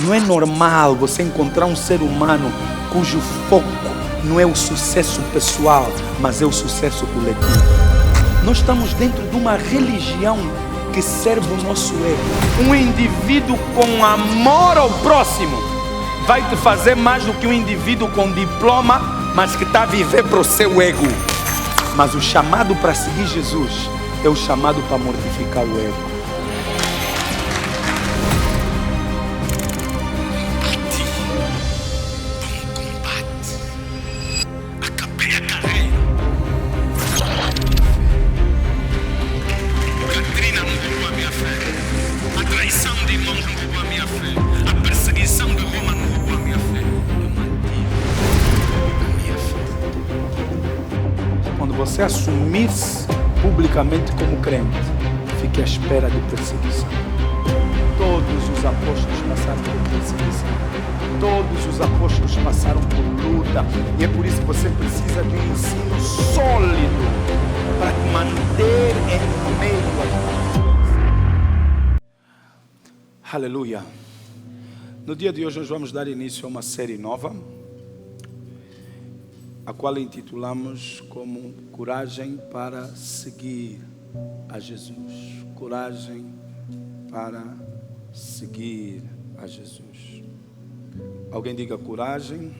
Não é normal você encontrar um ser humano cujo foco não é o sucesso pessoal, mas é o sucesso coletivo. Nós estamos dentro de uma religião que serve o nosso ego. Um indivíduo com amor ao próximo vai te fazer mais do que um indivíduo com diploma, mas que está a viver para o seu ego. Mas o chamado para seguir Jesus é o chamado para mortificar o ego. Você assumir-se publicamente como crente, fique à espera de perseguição. Todos os apóstolos passaram por perseguição. Todos os apóstolos passaram por luta. E é por isso que você precisa de um ensino sólido para te manter em meio a... Aleluia. No dia de hoje nós vamos dar início a uma série nova, a qual intitulamos como Coragem para seguir a Jesus. Coragem para seguir a Jesus. Alguém diga coragem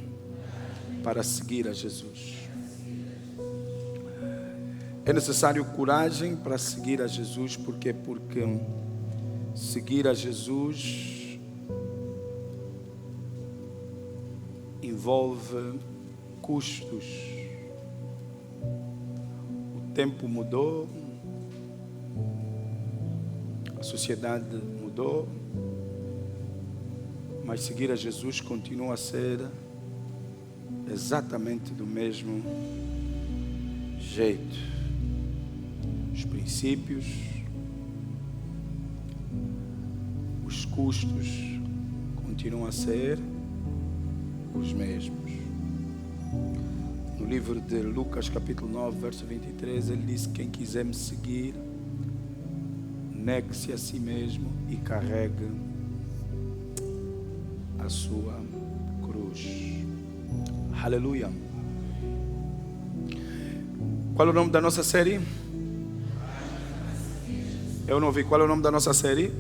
para seguir a Jesus. É necessário coragem para seguir a Jesus, porque seguir a Jesus envolve custos. O tempo mudou, a sociedade mudou, mas seguir a Jesus continua a ser exatamente do mesmo jeito. Os princípios, os custos continuam a ser os mesmos. No livro de Lucas, capítulo 9, verso 23, ele diz: quem quiser me seguir, negue-se a si mesmo e carregue a sua cruz. Aleluia. Qual é o nome da nossa série? Eu não ouvi. Qual é o nome da nossa série?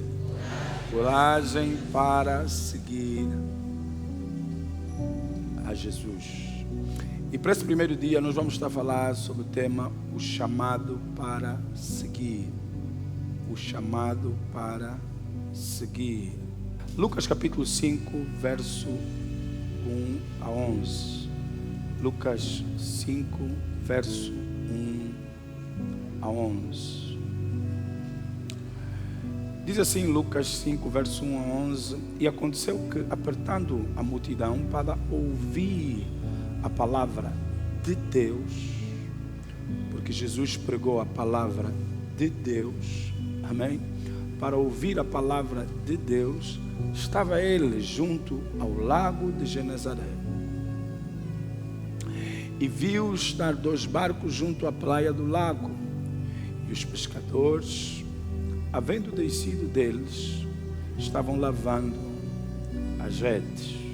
Coragem para seguir a Jesus. E para esse primeiro dia nós vamos estar a falar sobre o tema o chamado para seguir. O chamado para seguir. Lucas capítulo 5, verso 1 a 11. Lucas 5, verso 1 a 11. Diz assim Lucas 5, verso 1 a 11. E aconteceu que, apertando a multidão para ouvir a palavra de Deus, porque Jesus pregou a palavra de Deus, amém? Para ouvir a palavra de Deus, estava ele junto ao lago de Genezaré. E viu estar 2 barcos junto à praia do lago, e os pescadores, havendo descido deles, estavam lavando as redes.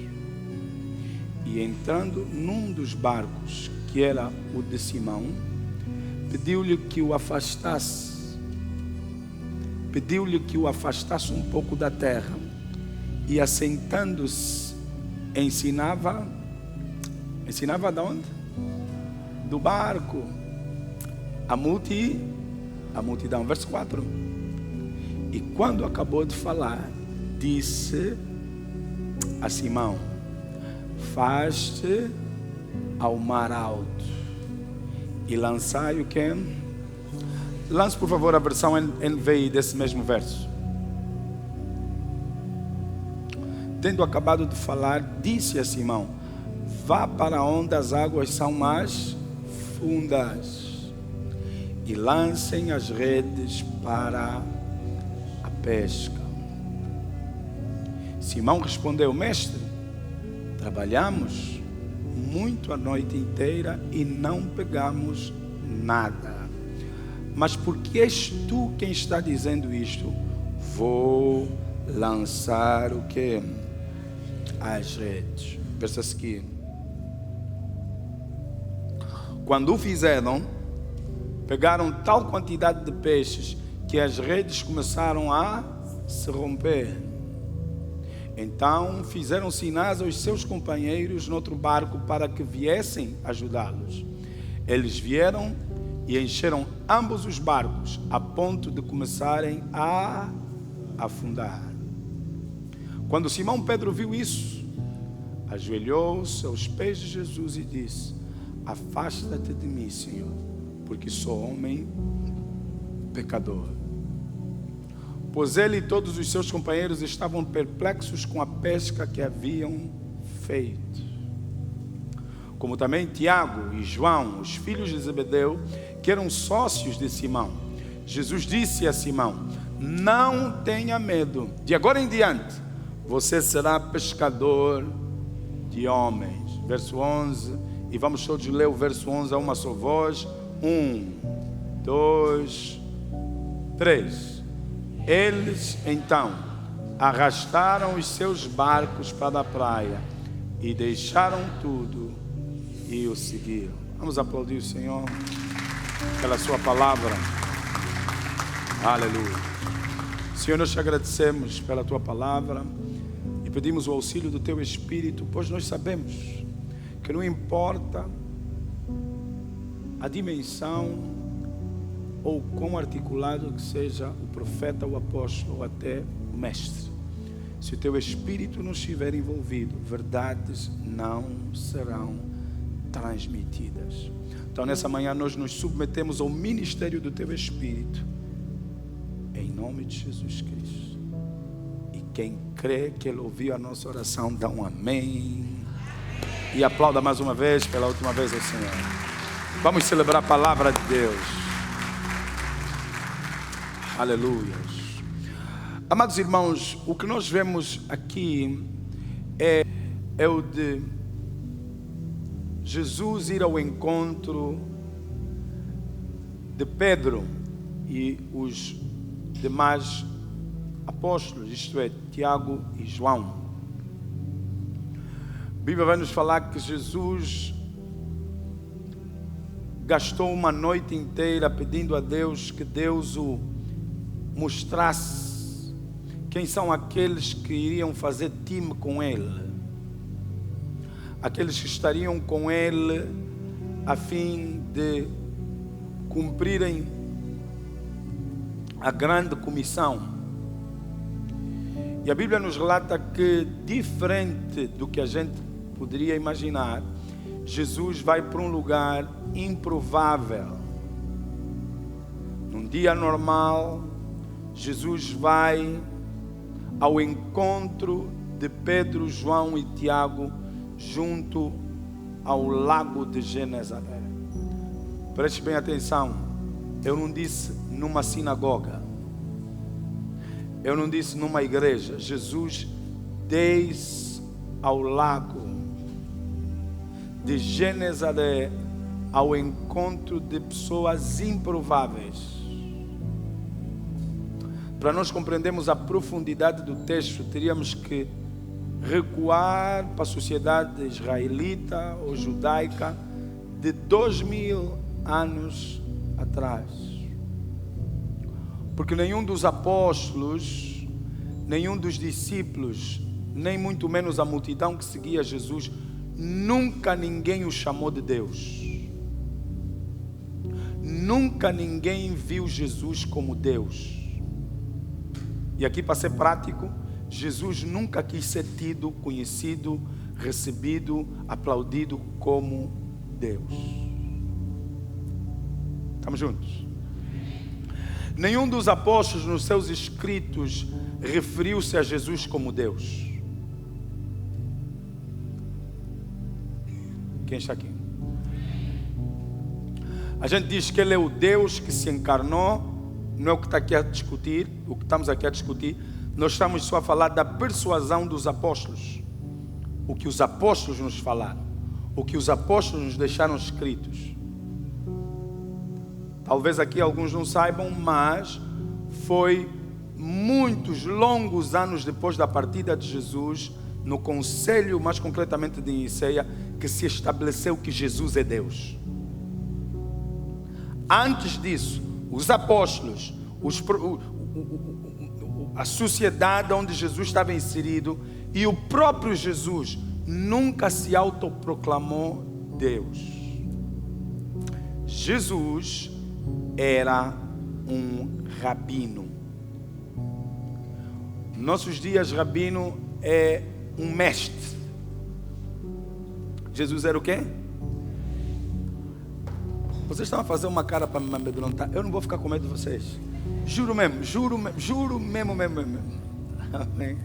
E entrando num dos barcos, que era o de Simão, pediu-lhe que o afastasse um pouco da terra. E assentando-se, ensinava de onde? Do barco. A multidão. Verso 4. E quando acabou de falar, disse a Simão: faz-te ao mar alto e lançai o quê? Lance por favor a versão NVI desse mesmo verso. Tendo acabado de falar, disse a Simão: vá para onde as águas são mais fundas e lancem as redes para a pesca. Simão respondeu: mestre, trabalhamos muito a noite inteira e não pegamos nada. Mas porque és tu quem está dizendo isto, vou lançar o quê? as redes. Verso a seguir. Quando o fizeram, pegaram tal quantidade de peixes que as redes começaram a se romper. Então fizeram sinais aos seus companheiros no outro barco para que viessem ajudá-los. Eles vieram e encheram ambos os barcos a ponto de começarem a afundar. Quando Simão Pedro viu isso, ajoelhou-se aos pés de Jesus e disse: afasta-te de mim, Senhor, porque sou homem pecador. Pois ele e todos os seus companheiros estavam perplexos com a pesca que haviam feito. Como também Tiago e João, os filhos de Zebedeu, que eram sócios de Simão. Jesus disse a Simão: não tenha medo, de agora em diante você será pescador de homens. Verso 11, e vamos todos ler o verso 11 a uma só voz. 1, 2, 3. Eles então arrastaram os seus barcos para a praia e deixaram tudo e o seguiram. Vamos aplaudir o Senhor pela sua palavra. Aleluia. Senhor, nós te agradecemos pela tua palavra e pedimos o auxílio do teu Espírito, pois nós sabemos que não importa a dimensão ou quão articulado que seja o profeta, o apóstolo ou até o mestre, se o teu Espírito não estiver envolvido, verdades não serão transmitidas. Então nessa manhã nós nos submetemos ao ministério do teu Espírito, em nome de Jesus Cristo. E quem crê que ele ouviu a nossa oração, dá um amém. E aplauda mais uma vez, pela última vez ao Senhor. Vamos celebrar a palavra de Deus. Aleluia. Amados irmãos, o que nós vemos aqui é o de Jesus ir ao encontro de Pedro e os demais apóstolos, isto é, Tiago e João. A Bíblia vai nos falar que Jesus gastou uma noite inteira pedindo a Deus que Deus o mostrasse quem são aqueles que iriam fazer time com ele, aqueles que estariam com ele a fim de cumprirem a grande comissão. E a Bíblia nos relata que, diferente do que a gente poderia imaginar, Jesus vai para um lugar improvável. Num dia normal, Jesus vai ao encontro de Pedro, João e Tiago junto ao lago de Genezaré. Preste bem atenção, eu não disse numa sinagoga, eu não disse numa igreja. Jesus desce ao lago de Genezaré ao encontro de pessoas improváveis. Para nós compreendermos a profundidade do texto, teríamos que recuar para a sociedade israelita ou judaica de 2000 anos atrás. Porque nenhum dos apóstolos, nenhum dos discípulos, nem muito menos a multidão que seguia Jesus, nunca ninguém o chamou de Deus. Nunca ninguém viu Jesus como Deus. E aqui, para ser prático, Jesus nunca quis ser tido, conhecido, recebido, aplaudido como Deus. Estamos juntos? Nenhum dos apóstolos nos seus escritos referiu-se a Jesus como Deus. Quem está aqui? A gente diz que Ele é o Deus que se encarnou. Não é o que está aqui a discutir, o que estamos aqui a discutir. Nós estamos só a falar da persuasão dos apóstolos. O que os apóstolos nos falaram, o que os apóstolos nos deixaram escritos. Talvez aqui alguns não saibam, mas foi muitos longos anos depois da partida de Jesus no conselho, mais concretamente de Niceia, que se estabeleceu que Jesus é Deus. Antes disso, os apóstolos, a sociedade onde Jesus estava inserido e o próprio Jesus nunca se autoproclamou Deus. Jesus era um rabino. Nossos dias, rabino é um mestre. Jesus era o quê? Vocês estão a fazer uma cara para me amedrontar. Eu não vou ficar com medo de vocês. Juro mesmo, juro mesmo. Amém.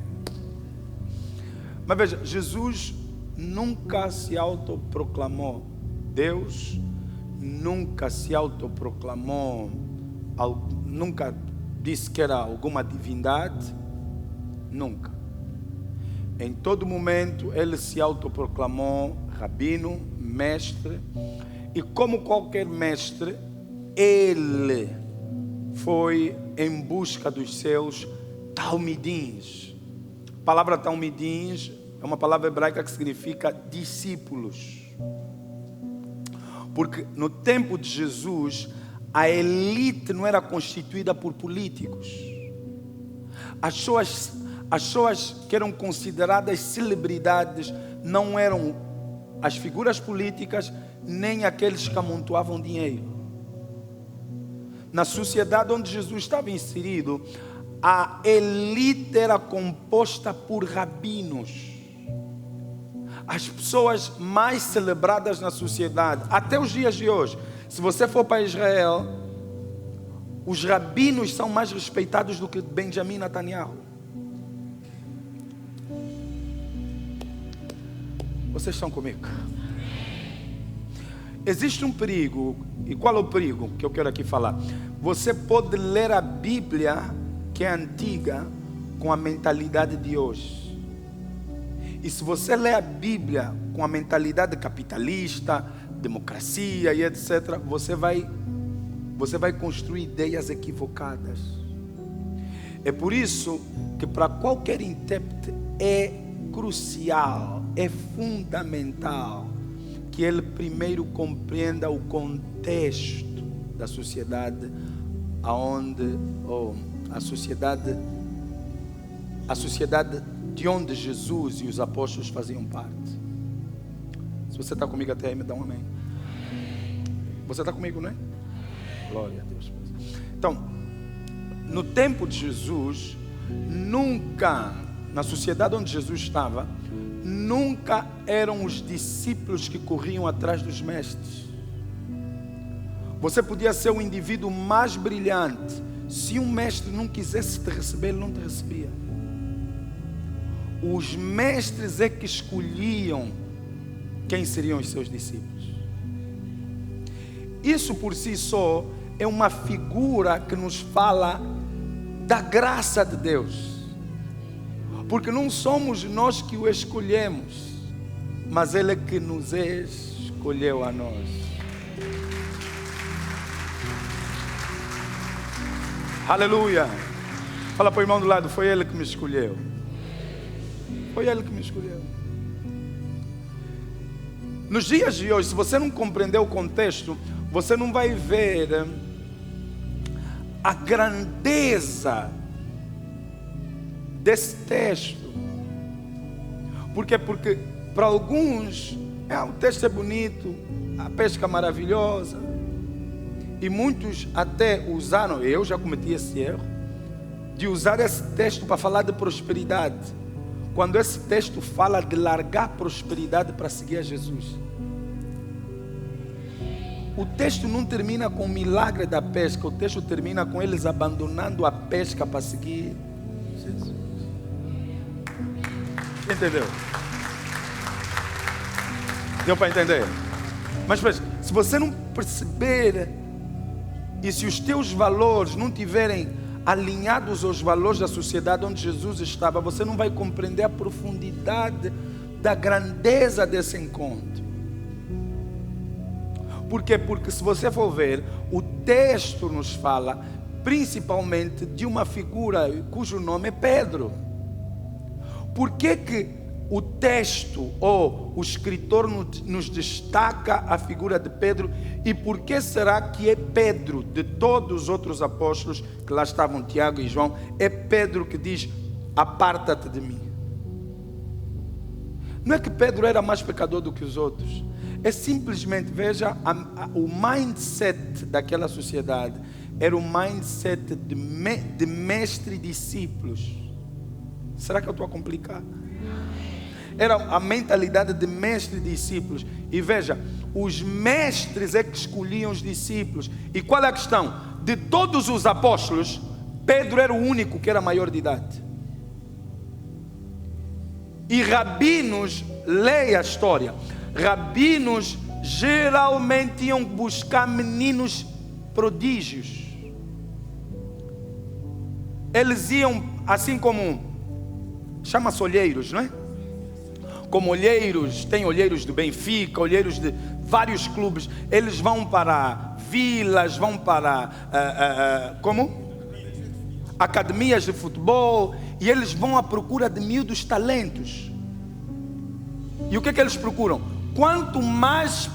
Mas veja, Jesus nunca se autoproclamou Deus, nunca se autoproclamou, nunca disse que era alguma divindade, nunca. Em todo momento ele se autoproclamou rabino, mestre, e como qualquer mestre, ele foi em busca dos seus talmidins. A palavra talmidins é uma palavra hebraica que significa discípulos. Porque no tempo de Jesus, a elite não era constituída por políticos. As pessoas que eram consideradas celebridades não eram as figuras políticas, nem aqueles que amontoavam dinheiro. Na sociedade onde Jesus estava inserido, a elite era composta por rabinos. As pessoas mais celebradas na sociedade, até os dias de hoje. Se você for para Israel, os rabinos são mais respeitados do que Benjamin Netanyahu. Vocês estão comigo? Existe um perigo. E qual é o perigo que eu quero aqui falar? Você pode ler a Bíblia, que é antiga, com a mentalidade de hoje. E se você lê a Bíblia com a mentalidade capitalista, democracia e etc., você vai construir ideias equivocadas. É por isso que para qualquer intérprete é crucial, é fundamental que ele primeiro compreenda o contexto da sociedade aonde, a sociedade de onde Jesus e os apóstolos faziam parte. Se você está comigo até aí, me dá um amém. Você está comigo, não é? Glória a Deus. Então, no tempo de Jesus, nunca, na sociedade onde Jesus estava, nunca eram os discípulos que corriam atrás dos mestres. Você podia ser o indivíduo mais brilhante. Se um mestre não quisesse te receber, ele não te recebia. Os mestres é que escolhiam quem seriam os seus discípulos. Isso por si só é uma figura que nos fala da graça de Deus. Porque não somos nós que o escolhemos, mas Ele é que nos escolheu a nós. Aleluia. Fala para o irmão do lado, foi Ele que me escolheu. Foi Ele que me escolheu. Nos dias de hoje, se você não compreender o contexto, você não vai ver a grandeza desse texto. Por quê? Porque para alguns o texto é bonito, a pesca maravilhosa, e muitos até usaram, eu já cometi esse erro, de usar esse texto para falar de prosperidade, quando esse texto fala de largar prosperidade para seguir a Jesus. O texto não termina com o milagre da pesca, o texto termina com eles abandonando a pesca para seguir Jesus. Entendeu? Deu para entender? Mas se você não perceber, e se os teus valores não tiverem alinhados aos valores da sociedade onde Jesus estava, você não vai compreender a profundidade da grandeza desse encontro. Por quê? Porque se você for ver, o texto nos fala principalmente de uma figura cujo nome é Pedro. Por que o texto ou o escritor nos destaca a figura de Pedro? E por que será que é Pedro, de todos os outros apóstolos, que lá estavam Tiago e João, é Pedro que diz: aparta-te de mim? Não é que Pedro era mais pecador do que os outros. É simplesmente, veja, o mindset daquela sociedade era o mindset de mestre e discípulos. Será que eu estou a complicar? Era a mentalidade de mestre e discípulos. E veja, os mestres é que escolhiam os discípulos. E qual é a questão? De todos os apóstolos, Pedro era o único que era maior de idade. E rabinos, leia a história, rabinos geralmente iam buscar meninos prodígios. Eles iam, assim como, chama-se olheiros, não é? Como olheiros, tem olheiros do Benfica, olheiros de vários clubes. Eles vão para vilas, vão para academias de futebol, e eles vão à procura de miúdos talentos. E o que é que eles procuram? Quanto mais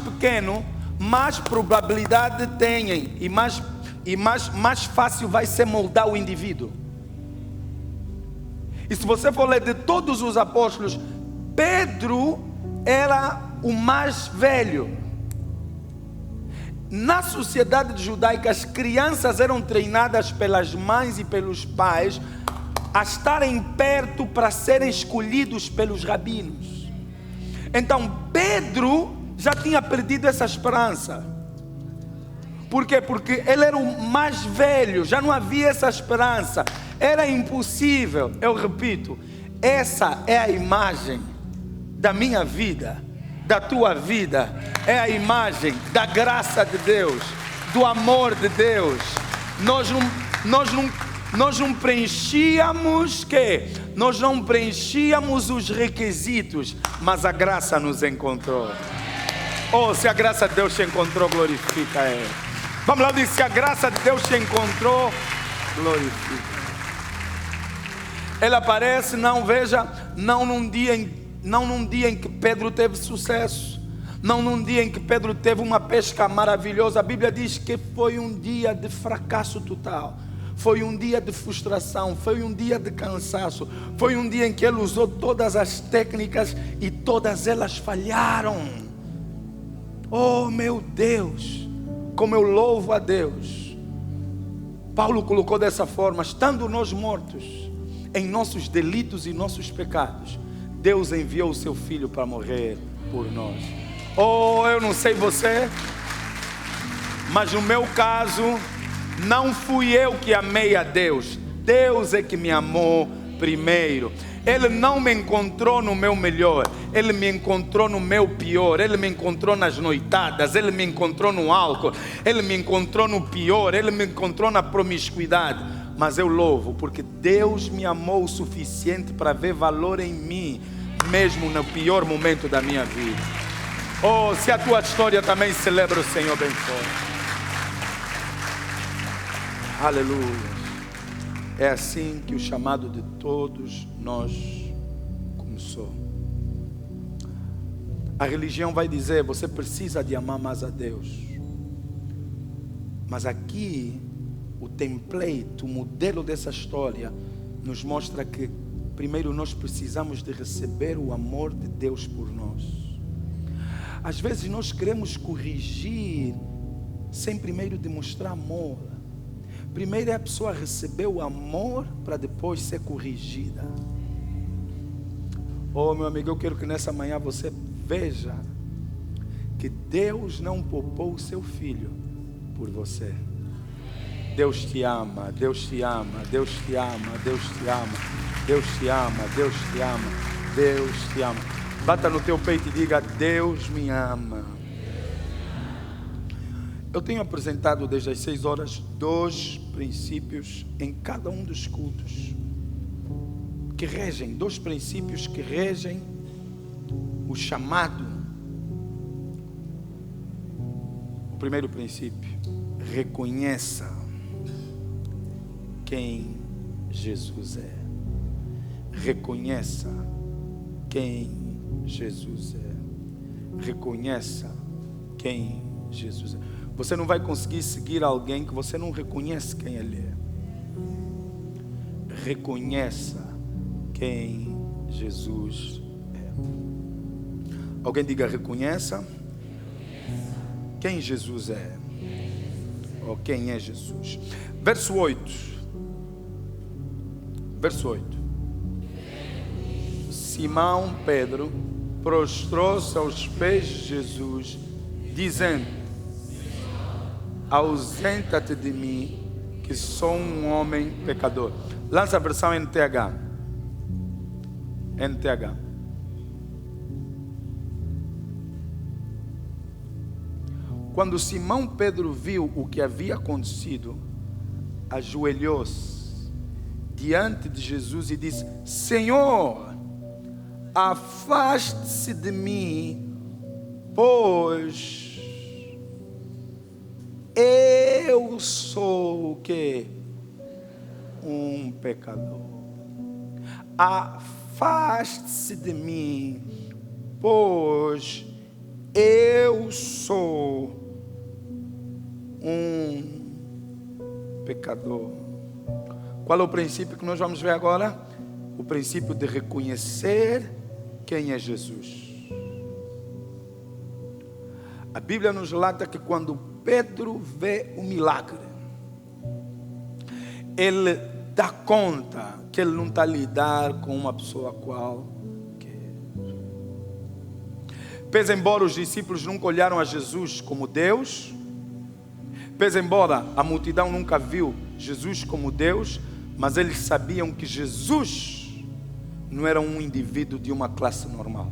pequeno, mais probabilidade têm, e mais fácil vai ser moldar o indivíduo. E se você for ler de todos os apóstolos, Pedro era o mais velho. Na sociedade judaica, as crianças eram treinadas pelas mães e pelos pais a estarem perto para serem escolhidos pelos rabinos. Então Pedro já tinha perdido essa esperança. Por quê? Porque ele era o mais velho, já não havia essa esperança. Era impossível. Eu repito, essa é a imagem da minha vida, da tua vida. É a imagem da graça de Deus, do amor de Deus. Nós não preenchíamos Nós não preenchíamos os requisitos, mas a graça nos encontrou. Oh, se a graça de Deus te encontrou, glorifica Ele. Vamos lá, diz: se a graça de Deus te encontrou, glorifica. Ele aparece, não num dia em que Pedro teve sucesso, não num dia em que Pedro teve uma pesca maravilhosa. A Bíblia diz que foi um dia de fracasso total, foi um dia de frustração, foi um dia de cansaço, foi um dia em que ele usou todas as técnicas e todas elas falharam. Oh meu Deus, como eu louvo a Deus. Paulo colocou dessa forma: estando nós mortos em nossos delitos e nossos pecados, Deus enviou o seu Filho para morrer por nós. Oh, eu não sei você, mas no meu caso, não fui eu que amei a Deus. Deus é que me amou primeiro. Ele não me encontrou no meu melhor, Ele me encontrou no meu pior. Ele me encontrou nas noitadas, Ele me encontrou no álcool, Ele me encontrou no pior, Ele me encontrou na promiscuidade. Mas eu louvo, porque Deus me amou o suficiente para ver valor em mim, mesmo no pior momento da minha vida. Oh, se a tua história também celebra o Senhor bem forte. Aleluia. É assim que o chamado de todos nós começou. A religião vai dizer: você precisa de amar mais a Deus. Mas aqui, o template, o modelo dessa história nos mostra que primeiro nós precisamos de receber o amor de Deus por nós. Às vezes nós queremos corrigir sem primeiro demonstrar amor. Primeiro é a pessoa receber o amor para depois ser corrigida. Oh meu amigo, eu quero que nessa manhã você veja que Deus não poupou o seu Filho por você. Deus te ama, Deus te ama, Deus te ama, Deus te ama, Deus te ama, Deus te ama, Deus te ama. Bata no teu peito e diga: Deus me ama. Eu tenho apresentado desde as 6 horas 2 princípios em cada um dos cultos que regem, 2 princípios que regem o chamado. O primeiro princípio: reconheça quem Jesus é. Reconheça quem Jesus é. Reconheça quem Jesus é. Você não vai conseguir seguir alguém que você não reconhece quem ele é. Reconheça quem Jesus é. Alguém diga: reconheça quem Jesus é. Ou quem é Jesus. Verso 8. Verso 8. Simão Pedro prostrou-se aos pés de Jesus, dizendo: ausenta-te de mim, que sou um homem pecador. Lança a versão NTH. NTH. Quando Simão Pedro viu o que havia acontecido, ajoelhou-se diante de Jesus e disse: Senhor, afaste-se de mim, pois eu sou o quê? Um pecador. Afaste-se de mim, pois eu sou um pecador. Qual é o princípio que nós vamos ver agora? O princípio de reconhecer quem é Jesus. A Bíblia nos relata que quando Pedro vê o milagre, ele dá conta que ele não está a lidar com uma pessoa qualquer. Pese embora os discípulos nunca olharam a Jesus como Deus, pese embora a multidão nunca viu Jesus como Deus, mas eles sabiam que Jesus não era um indivíduo de uma classe normal.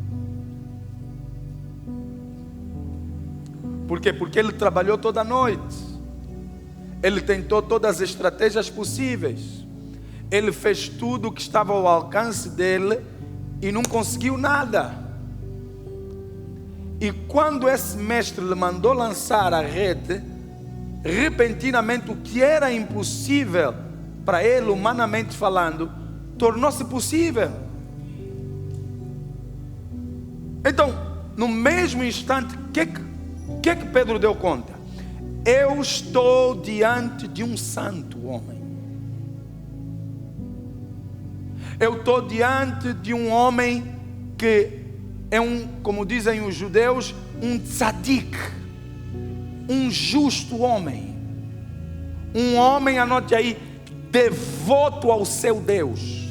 Por quê? Porque ele trabalhou toda a noite. Ele tentou todas as estratégias possíveis. Ele fez tudo o que estava ao alcance dele e não conseguiu nada. E quando esse mestre lhe mandou lançar a rede, repentinamente o que era impossível para ele, humanamente falando, tornou-se possível. Então, no mesmo instante, o que Pedro deu conta? Eu estou diante de um santo homem. Eu estou diante de um homem que é como dizem os judeus, um tzadik, um justo homem. Um homem, anote aí, devoto ao seu Deus.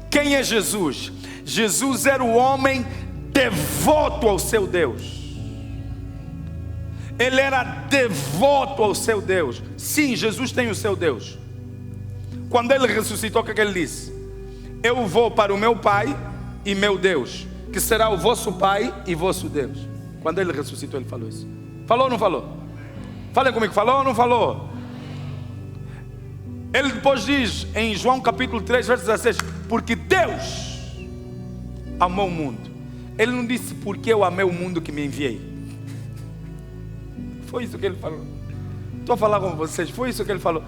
Quem é Jesus? Jesus era o homem devoto ao seu Deus. Ele era devoto ao seu Deus. Sim, Jesus tem o seu Deus. Quando ele ressuscitou, o que ele disse? Eu vou para o meu Pai e meu Deus, que será o vosso Pai e vosso Deus. Quando ele ressuscitou, ele falou isso. Falou ou não falou? Falem comigo, falou ou não falou? Ele depois diz em João capítulo 3, verso 16: porque Deus amou o mundo. Ele não disse porque eu amei o mundo que me enviei. Foi isso que ele falou. Estou a falar com vocês, foi isso que ele falou.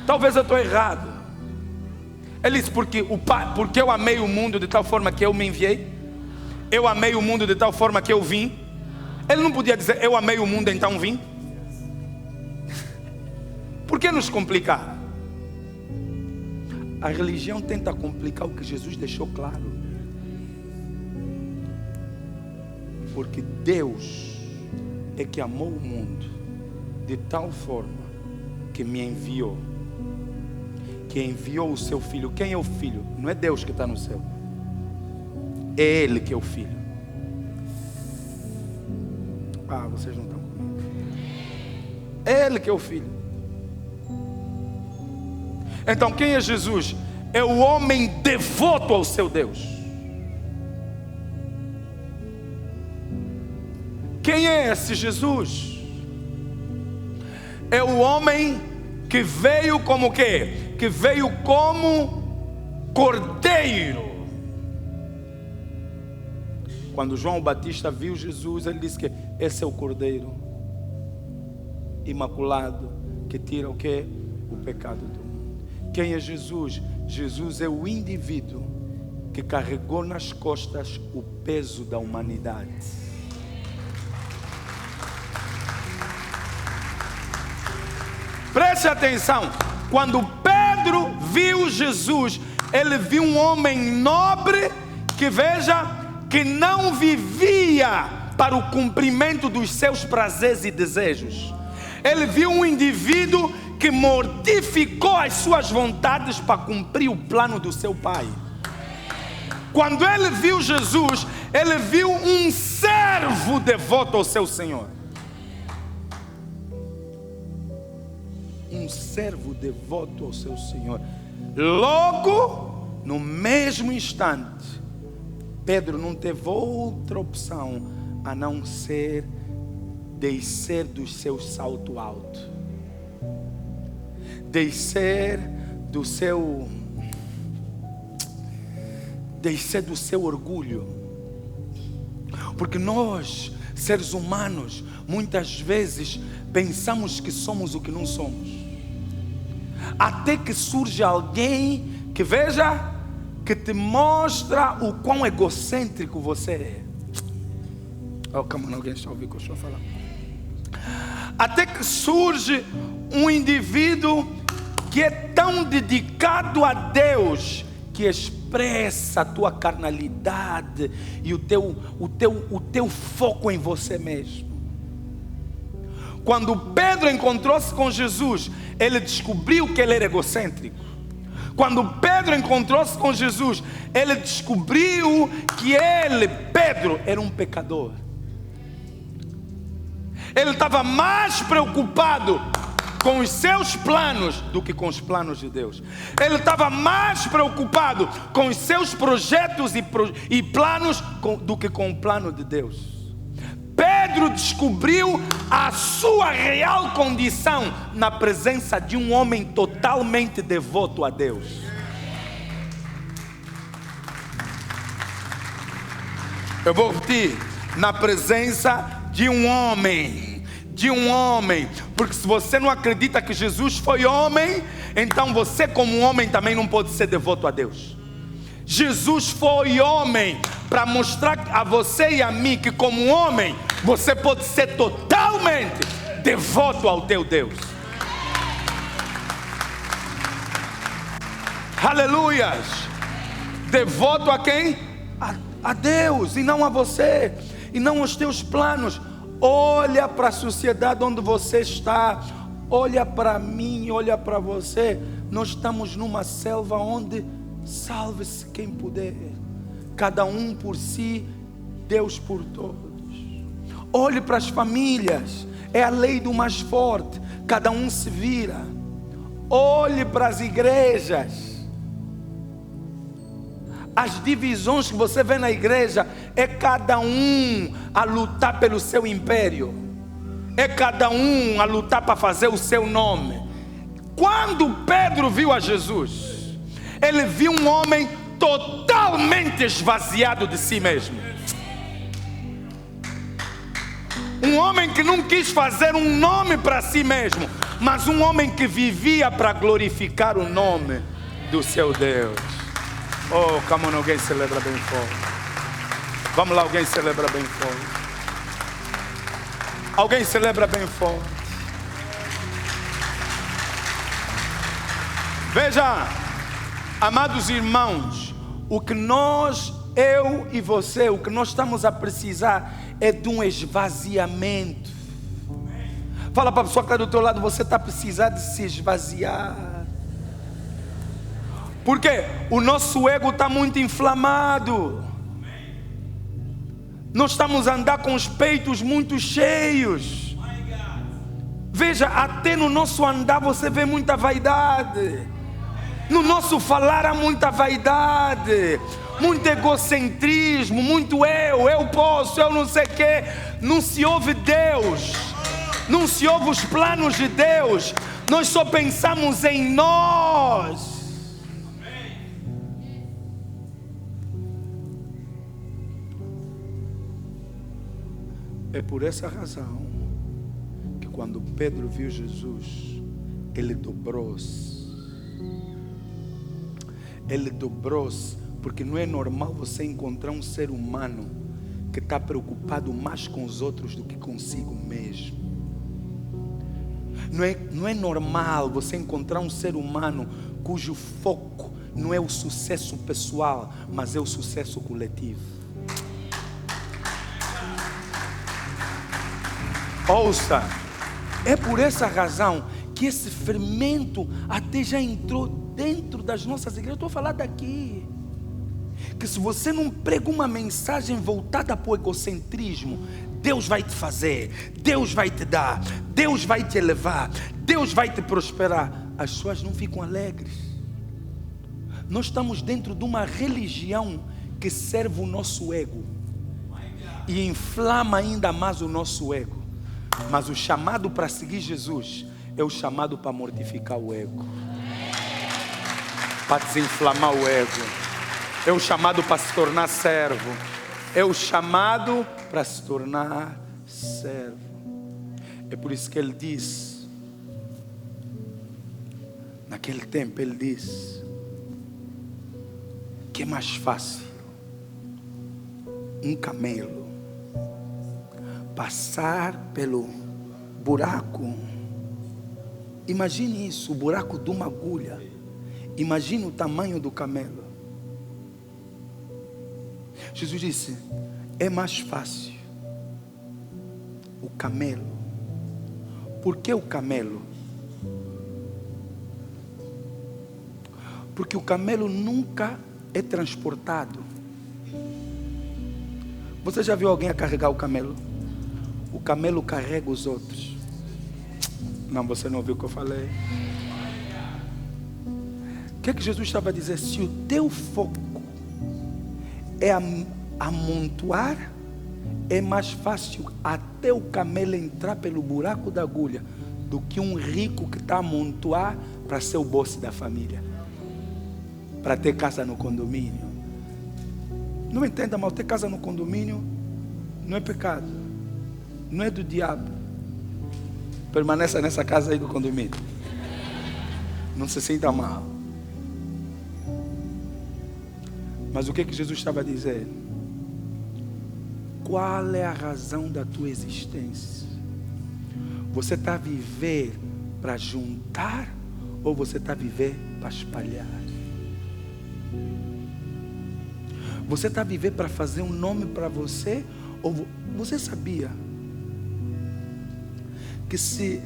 Talvez eu estou errado. Ele disse porque eu amei o mundo de tal forma que eu me enviei. Eu amei o mundo de tal forma que eu vim. Ele não podia dizer eu amei o mundo então vim. Por que nos complicar? A religião tenta complicar o que Jesus deixou claro. Porque Deus é que amou o mundo de tal forma que me enviou. Que enviou o seu filho. Quem é o filho? Não é Deus que está no céu. É Ele que é o filho. Ah, vocês não estão comigo. É Ele que é o filho. Então quem é Jesus? É o homem devoto ao seu Deus. Quem é esse Jesus? É o homem que veio como o quê? Que veio como cordeiro. Quando João Batista viu Jesus, ele disse que esse é o cordeiro imaculado que tira o quê? O pecado do mundo. Quem é Jesus? Jesus é o indivíduo que carregou nas costas o peso da humanidade. Preste atenção, quando Pedro viu Jesus, ele viu um homem nobre que, veja, que não vivia para o cumprimento dos seus prazeres e desejos. Ele viu um indivíduo que mortificou as suas vontades para cumprir o plano do seu Pai. Quando ele viu Jesus, ele viu um servo devoto ao seu Senhor. Um servo devoto ao seu Senhor. Logo, no mesmo instante, Pedro não teve outra opção a não ser descer dos seus saltos altos, descer do seu orgulho. Porque nós, seres humanos, muitas vezes pensamos que somos o que não somos, até que surge alguém que, veja, que te mostra o quão egocêntrico você é. Oh, calma, alguém está ouvindo o que eu estou falando? Até que surge um indivíduo que é tão dedicado a Deus, que expressa a tua carnalidade e o teu foco em você mesmo. Quando Pedro encontrou-se com Jesus, ele descobriu que ele era egocêntrico. Quando Pedro encontrou-se com Jesus, ele descobriu que ele, Pedro, era um pecador. Ele estava mais preocupado com os seus planos do que com os planos de Deus. Ele estava mais preocupado com os seus projetos e planos do que com o plano de Deus. Pedro descobriu a sua real condição na presença de um homem totalmente devoto a Deus. Eu vou repetir: na presença de um homem, porque se você não acredita que Jesus foi homem, então você como homem também não pode ser devoto a Deus. Jesus foi homem para mostrar a você e a mim que como homem você pode ser totalmente devoto ao teu Deus. Aleluias! Devoto a quem? A Deus, e não a você, e não aos teus planos. Olha para a sociedade onde você está, olha para mim, olha para você. Nós estamos numa selva onde salve-se quem puder, cada um por si, Deus por todos. Olhe para as famílias, é a lei do mais forte, cada um se vira. Olhe para as igrejas, as divisões que você vê na igreja, é cada um a lutar pelo seu império, é cada um a lutar para fazer o seu nome. Quando Pedro viu a Jesus, ele viu um homem totalmente esvaziado de si mesmo. Um homem que não quis fazer um nome para si mesmo, mas um homem que vivia para glorificar o nome do seu Deus. Oh, come on, alguém celebra bem forte. Vamos lá, alguém celebra bem forte. Alguém celebra bem forte. Veja, amados irmãos, o que eu e você, o que nós estamos a precisar é de um esvaziamento. Fala para a pessoa que está do teu lado: você está precisando de se esvaziar. Porque o nosso ego está muito inflamado. Nós estamos a andar com os peitos muito cheios. Veja, até no nosso andar você vê muita vaidade. No nosso falar há muita vaidade, muito egocentrismo, muito eu posso, eu não sei o quê. Não se ouve Deus, não se ouve os planos de Deus. Nós só pensamos em nós. É por essa razão que quando Pedro viu Jesus, ele dobrou-se. ele dobrou-se, porque não é normal você encontrar um ser humano que está preocupado mais com os outros do que consigo mesmo. Não é normal você encontrar um ser humano cujo foco não é o sucesso pessoal, mas é o sucesso coletivo. Ouça, é por essa razão que esse fermento até já entrou dentro das nossas igrejas. Eu estou a falar daqui. Que se você não prega uma mensagem voltada para o egocentrismo, Deus vai te fazer, Deus vai te dar, Deus vai te elevar, Deus vai te prosperar, as pessoas não ficam alegres. Nós estamos dentro de uma religião que serve o nosso ego e inflama ainda mais o nosso ego. Mas o chamado para seguir Jesus é o chamado para mortificar o ego, para desinflamar o ego. É o chamado para se tornar servo. É o chamado para se tornar servo. É por isso que ele diz, naquele tempo ele diz, que é mais fácil um camelo passar pelo buraco. Imagine isso, o buraco de uma agulha. Imagine o tamanho do camelo. Jesus disse, é mais fácil o camelo. Por que o camelo? Porque o camelo nunca é transportado. Você já viu alguém a carregar o camelo? O camelo carrega os outros. Não, você não ouviu o que eu falei. O que é que Jesus estava a dizer? Se o teu foco é amontoar, é mais fácil até o camelo entrar pelo buraco da agulha do que um rico que está a amontoar para ser o boss da família, para ter casa no condomínio. Não entenda mal, ter casa no condomínio não é pecado, não é do diabo. Permaneça nessa casa aí do condomínio, não se sinta mal. Mas o que que Jesus estava a dizer? Qual é a razão da tua existência? Você está a viver para juntar ou você está a viver para espalhar? Você está a viver para fazer um nome para você? Ou você sabia que se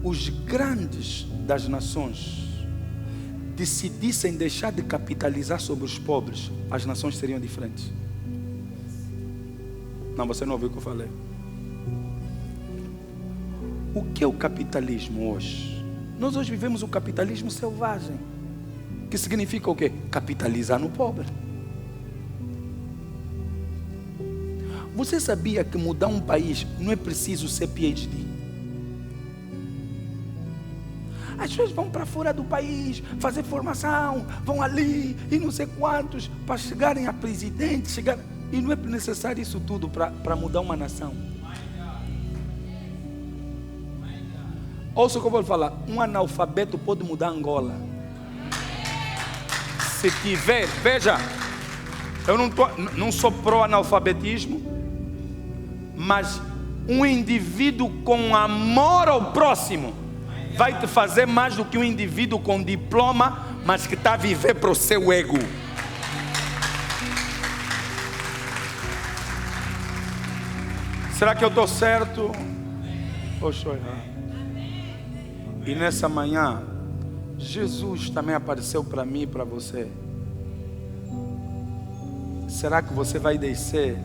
os grandes das nações decidissem deixar de capitalizar sobre os pobres, as nações seriam diferentes? Não, você não ouviu o que eu falei. O que é o capitalismo hoje? Nós hoje vivemos o capitalismo selvagem, que significa o quê? Capitalizar no pobre. Você sabia que mudar um país não é preciso ser PhD? As pessoas vão para fora do país fazer formação, vão ali e não sei quantos para chegarem a presidente, e não é necessário isso tudo para mudar uma nação. Ouça o que eu vou falar, um analfabeto pode mudar Angola. Se tiver, veja, eu não sou pró-analfabetismo, mas um indivíduo com amor ao próximo vai te fazer mais do que um indivíduo com diploma, mas que está a viver para o seu ego. Será que eu estou certo? Ou estou errado? E nessa manhã, Jesus também apareceu para mim e para você. Será que você vai descer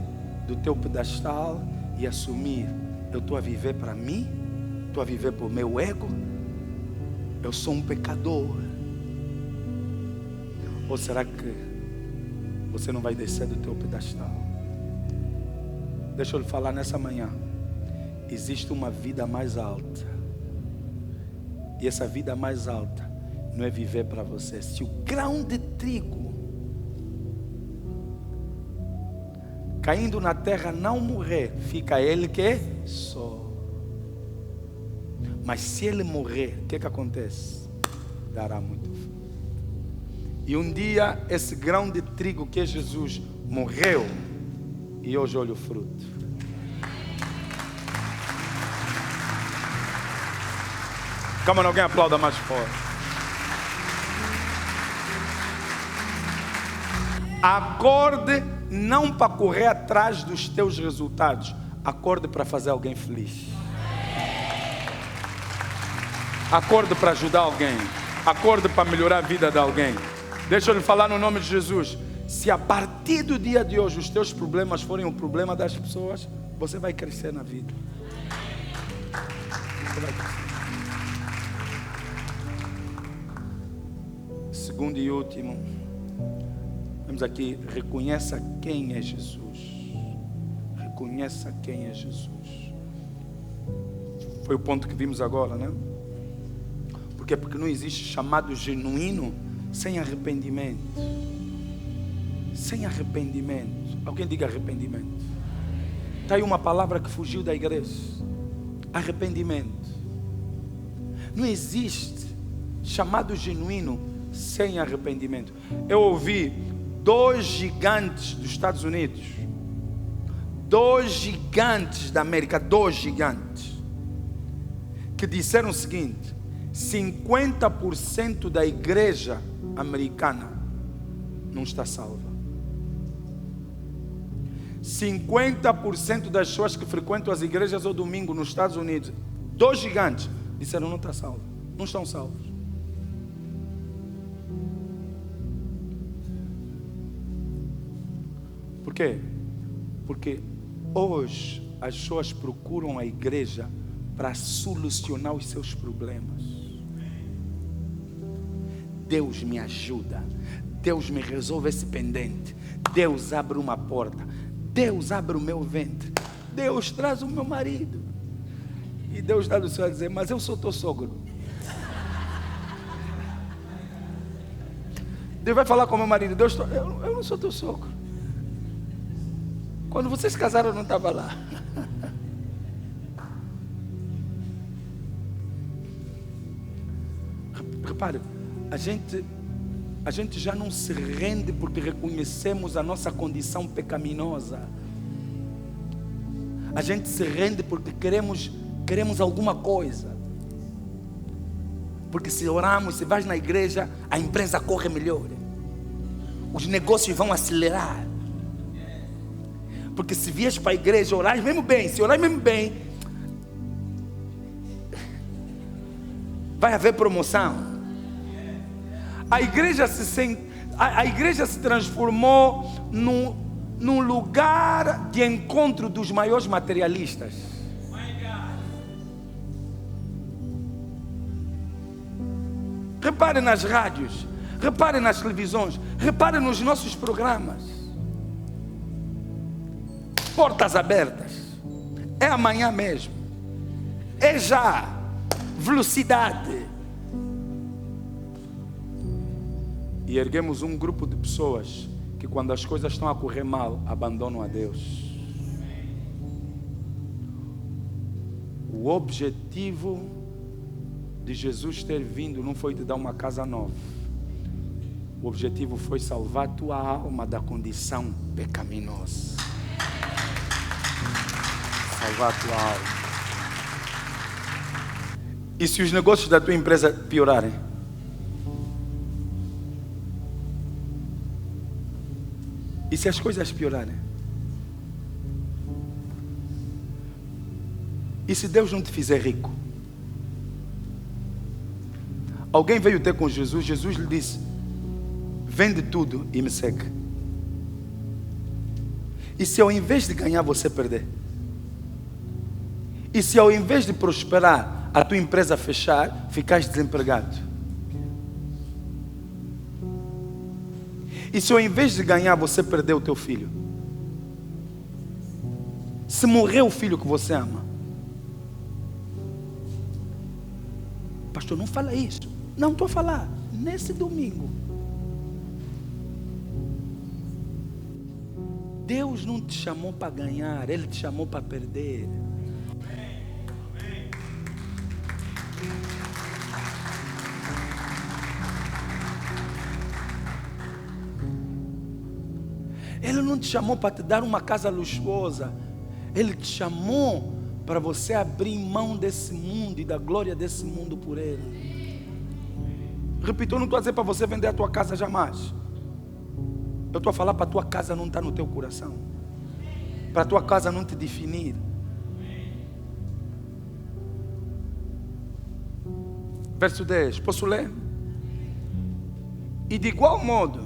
do teu pedestal e assumir, eu estou a viver para mim? Estou a viver para o meu ego? Eu sou um pecador? Ou será que você não vai descer do teu pedestal? Deixa eu lhe falar nessa manhã. Existe uma vida mais alta. E essa vida mais alta não é viver para você. Se o grão de trigo caindo na terra não morrer, fica ele que só. Mas se ele morrer, o que acontece? Dará muito fruto. E um dia esse grão de trigo que é Jesus morreu e hoje olha o fruto. Calma, alguém aplauda mais forte. Acorde não para correr atrás dos teus resultados. Acorde para fazer alguém feliz. Acorde para ajudar alguém. Acorde para melhorar a vida de alguém. Deixa eu lhe falar no nome de Jesus. Se a partir do dia de hoje os teus problemas forem o problema das pessoas, você vai crescer na vida. Você vai crescer. Segundo e último, vamos aqui, reconheça quem é Jesus. Reconheça quem é Jesus. Foi o ponto que vimos agora, né? Porque não existe chamado genuíno sem arrependimento. Sem arrependimento. Alguém diga arrependimento. Está aí uma palavra que fugiu da igreja. Arrependimento. Não existe chamado genuíno sem arrependimento. Eu ouvi 2 gigantes dos Estados Unidos, 2 gigantes da América, 2 gigantes, que disseram o seguinte: 50% da igreja americana não está salva. 50% das pessoas que frequentam as igrejas ao domingo nos Estados Unidos, 2 gigantes, disseram não está salvo, não estão salvos. Por quê? Porque hoje as pessoas procuram a igreja para solucionar os seus problemas. Deus me ajuda, Deus me resolve esse pendente, Deus abre uma porta, Deus abre o meu ventre, Deus traz o meu marido. E Deus está do céu a dizer: mas eu sou teu sogro. Deus vai falar com o meu marido: Deus, eu não sou teu sogro. Quando vocês casaram eu não estava lá. Repare, a gente já não se rende porque reconhecemos a nossa condição pecaminosa. A gente se rende porque queremos alguma coisa. Porque se oramos, se vais na igreja, a empresa corre melhor. Os negócios vão acelerar. Porque se vies para a igreja, orar mesmo bem, se orar mesmo bem, vai haver promoção. A igreja se transformou num lugar de encontro dos maiores materialistas. Repare nas rádios, repare nas televisões, repare nos nossos programas. Portas abertas. É amanhã mesmo. É já. Velocidade. E erguemos um grupo de pessoas que, quando as coisas estão a correr mal, abandonam a Deus. O objetivo de Jesus ter vindo não foi te dar uma casa nova. O objetivo foi salvar a tua alma da condição pecaminosa. Salvar a tua alma. E se os negócios da tua empresa piorarem? E se as coisas piorarem? E se Deus não te fizer rico? Alguém veio ter com Jesus, Jesus lhe disse: vende tudo e me segue. E se ao invés de ganhar você perder? E se ao invés de prosperar a tua empresa fechar, ficares desempregado? E se ao invés de ganhar você perder o teu filho? Se morrer o filho que você ama? Pastor, não fala isso. Não estou a falar. Nesse domingo, Deus não te chamou para ganhar, Ele te chamou para perder. Ele não te chamou para te dar uma casa luxuosa. Ele te chamou para você abrir mão desse mundo e da glória desse mundo por Ele. Repito, eu não estou a dizer para você vender a tua casa jamais. Eu estou a falar para a tua casa não estar no teu coração, para a tua casa não te definir. Verso 10, posso ler? E de igual modo,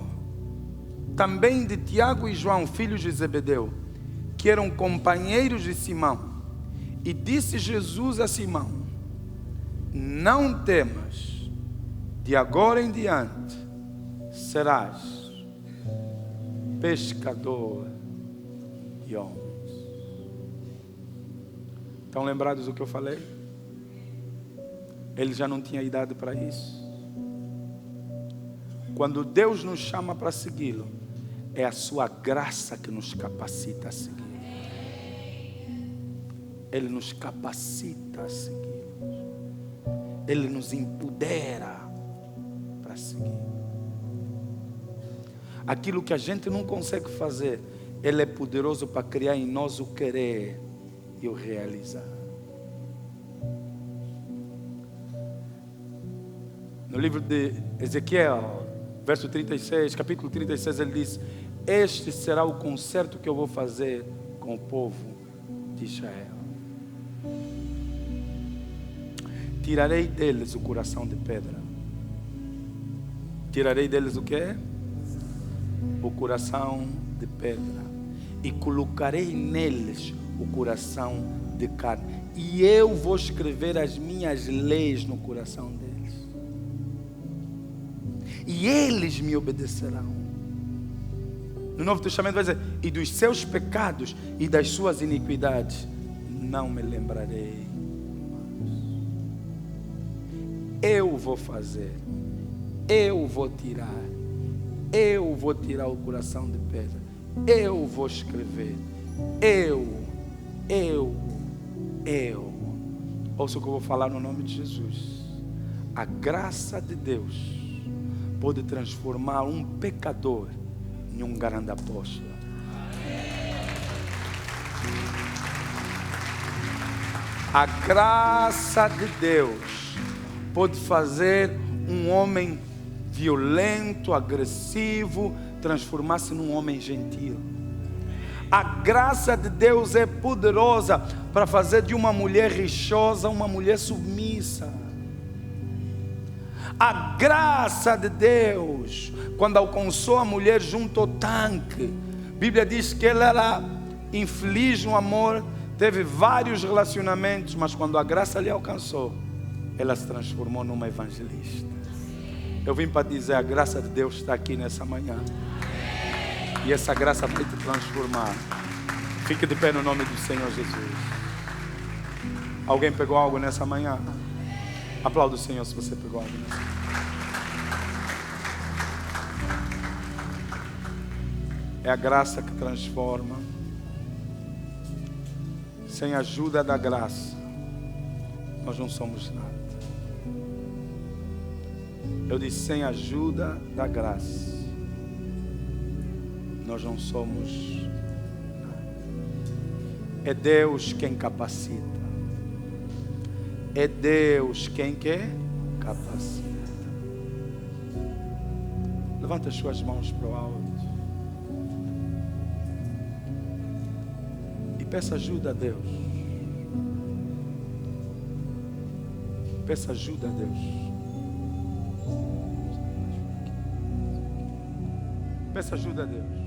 também de Tiago e João, filhos de Zebedeu, que eram companheiros de Simão. E disse Jesus a Simão: não temas, de agora em diante serás pescador de homens. Estão lembrados do que eu falei? Ele já não tinha idade para isso. Quando Deus nos chama para segui-lo, é a sua graça que nos capacita a seguir. Ele nos capacita a seguir. Ele nos empodera para seguir. Aquilo que a gente não consegue fazer, Ele é poderoso para criar em nós o querer e o realizar. No livro de Ezequiel, verso 36, capítulo 36, ele diz: este será o concerto que eu vou fazer com o povo de Israel. Tirarei deles o coração de pedra. Tirarei deles o quê? O coração de pedra. E colocarei neles o coração de carne. E eu vou escrever as minhas leis no coração deles. E eles me obedecerão. No Novo Testamento vai dizer: e dos seus pecados e das suas iniquidades não me lembrarei mais. Eu vou fazer, eu vou tirar o coração de pedra, eu vou escrever, ouça o que eu vou falar no nome de Jesus. A graça de Deus pode transformar um pecador em um grande apóstolo. A graça de Deus pode fazer um homem violento, agressivo, transformar-se num homem gentil. A graça de Deus é poderosa para fazer de uma mulher rixosa uma mulher submissa. A graça de Deus, quando alcançou a mulher junto ao tanque, a Bíblia diz que ela era infeliz no amor, teve vários relacionamentos, mas quando a graça lhe alcançou, ela se transformou numa evangelista. Eu vim para dizer: a graça de Deus está aqui nessa manhã. E essa graça vai te transformar. Fique de pé no nome do Senhor Jesus. Alguém pegou algo nessa manhã? Aplauda o Senhor se você pegou algo nessa manhã. É a graça que transforma. Sem a ajuda da graça, nós não somos nada. Eu disse: sem a ajuda da graça, nós não somos nada. É Deus quem capacita. É Deus quem capacita. Levanta as suas mãos para o alto e peça ajuda a Deus. Peça ajuda a Deus. Peça ajuda a Deus.